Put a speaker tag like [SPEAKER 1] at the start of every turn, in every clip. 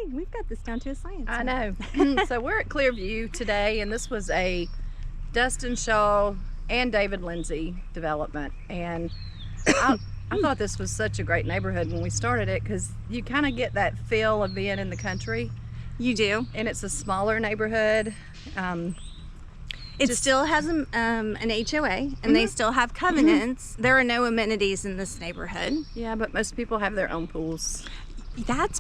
[SPEAKER 1] Yay! We've got this down to a science.
[SPEAKER 2] I know. So we're at Clearview today, and this was a Dustin Shaw and David Lindsay development. And I thought this was such a great neighborhood when we started it, because you kind of get that feel of being in the country.
[SPEAKER 1] You do.
[SPEAKER 2] And it's a smaller neighborhood.
[SPEAKER 1] It still has an HOA, and they still have covenants. There are no amenities in this neighborhood.
[SPEAKER 2] Yeah, but most people have their own pools.
[SPEAKER 1] That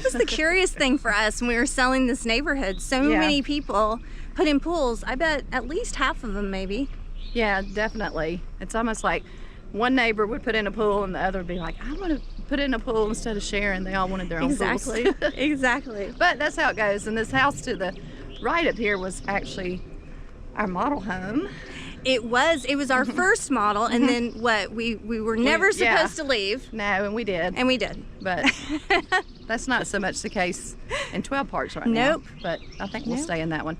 [SPEAKER 1] was the curious thing for us when we were selling this neighborhood. So many people put in pools. I bet at least half of them, maybe.
[SPEAKER 2] Yeah, definitely. It's almost like one neighbor would put in a pool and the other would be like, I want to put in a pool instead of sharing. They all wanted their own pools.
[SPEAKER 1] Exactly.
[SPEAKER 2] But that's how it goes. And this house to the right up here was actually our model home.
[SPEAKER 1] It was our first model, and then what? We were never supposed to leave.
[SPEAKER 2] No, and we did.
[SPEAKER 1] And we did.
[SPEAKER 2] But that's not so much the case in 12 Parks right now.
[SPEAKER 1] Nope.
[SPEAKER 2] But I think we'll stay in that one.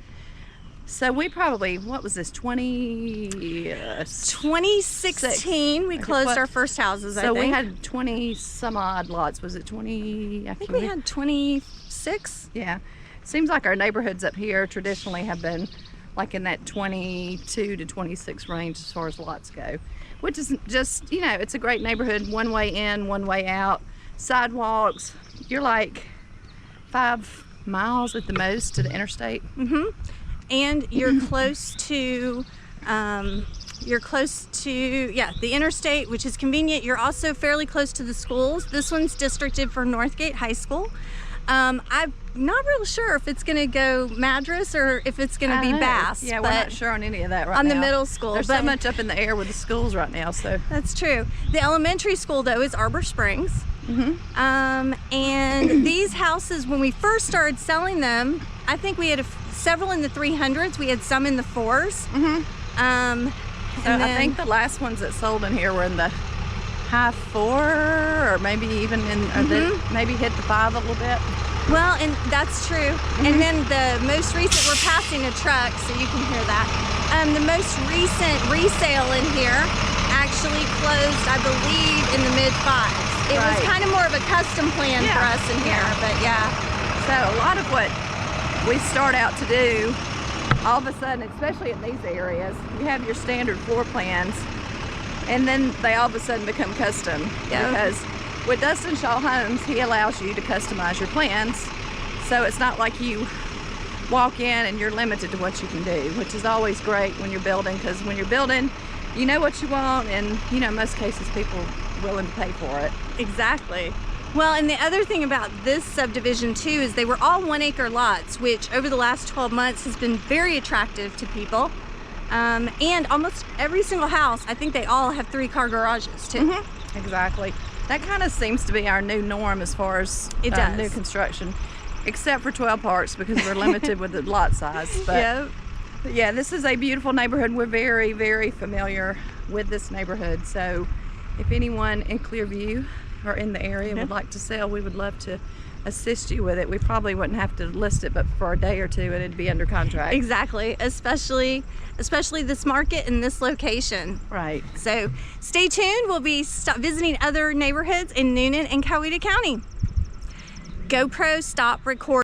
[SPEAKER 2] So we probably, what was this,
[SPEAKER 1] 2016, we closed our first houses, I think.
[SPEAKER 2] So we had 20 some odd lots. Was it 20?
[SPEAKER 1] I think we had 26.
[SPEAKER 2] Yeah. Seems like our neighborhoods up here traditionally have been like in that 22 to 26 range as far as lots go, which is just, you know, it's a great neighborhood. One way in, one way out, sidewalks. You're like 5 miles at the most to the interstate.
[SPEAKER 1] And you're close to the interstate, which is convenient. You're also fairly close to the schools. This one's districted for Northgate High School. I'm not real sure if it's going to go Madras or if it's going to be Bass.
[SPEAKER 2] Yeah, we're not sure on any of that right now.
[SPEAKER 1] On the middle school.
[SPEAKER 2] There's so much up in the air with the schools right now. So
[SPEAKER 1] that's true. The elementary school, though, is Arbor Springs. And these houses, when we first started selling them, I think we had several in the 300s. We had some in the 4s.
[SPEAKER 2] I think the last ones that sold in here were in the high 4, or maybe even maybe hit the 5 a little bit.
[SPEAKER 1] Well, and that's true. And then the most recent, we're passing a truck, so you can hear that. The most recent resale in here actually closed, I believe, in the mid-5s. It was kind of more of a custom plan for us in here, but yeah.
[SPEAKER 2] So a lot of what we start out to do, all of a sudden, especially in these areas, you have your standard floor plans, and then they all of a sudden become custom. Because with Dustin Shaw Homes, he allows you to customize your plans. So it's not like you walk in and you're limited to what you can do, which is always great when you're building, because when you're building, you know what you want, and you know, in most cases people are willing to pay for it.
[SPEAKER 1] Exactly. Well, and the other thing about this subdivision too is they were all 1-acre lots, which over the last 12 months has been very attractive to people. And almost every single house, I think they all have 3-car garages too.
[SPEAKER 2] Exactly. That kind of seems to be our new norm as far as new construction, except for 12 Parks, because we're limited with the lot size. But yeah, this is a beautiful neighborhood. We're very, very familiar with this neighborhood. So if anyone in Clearview or in the area would like to sell, we would love to assist you with it. We probably wouldn't have to list it, but for a day or two, and it'd be under contract.
[SPEAKER 1] Exactly, especially this market and this location.
[SPEAKER 2] Right.
[SPEAKER 1] So stay tuned. We'll be visiting other neighborhoods in Noonan and Coweta County. GoPro, stop recording.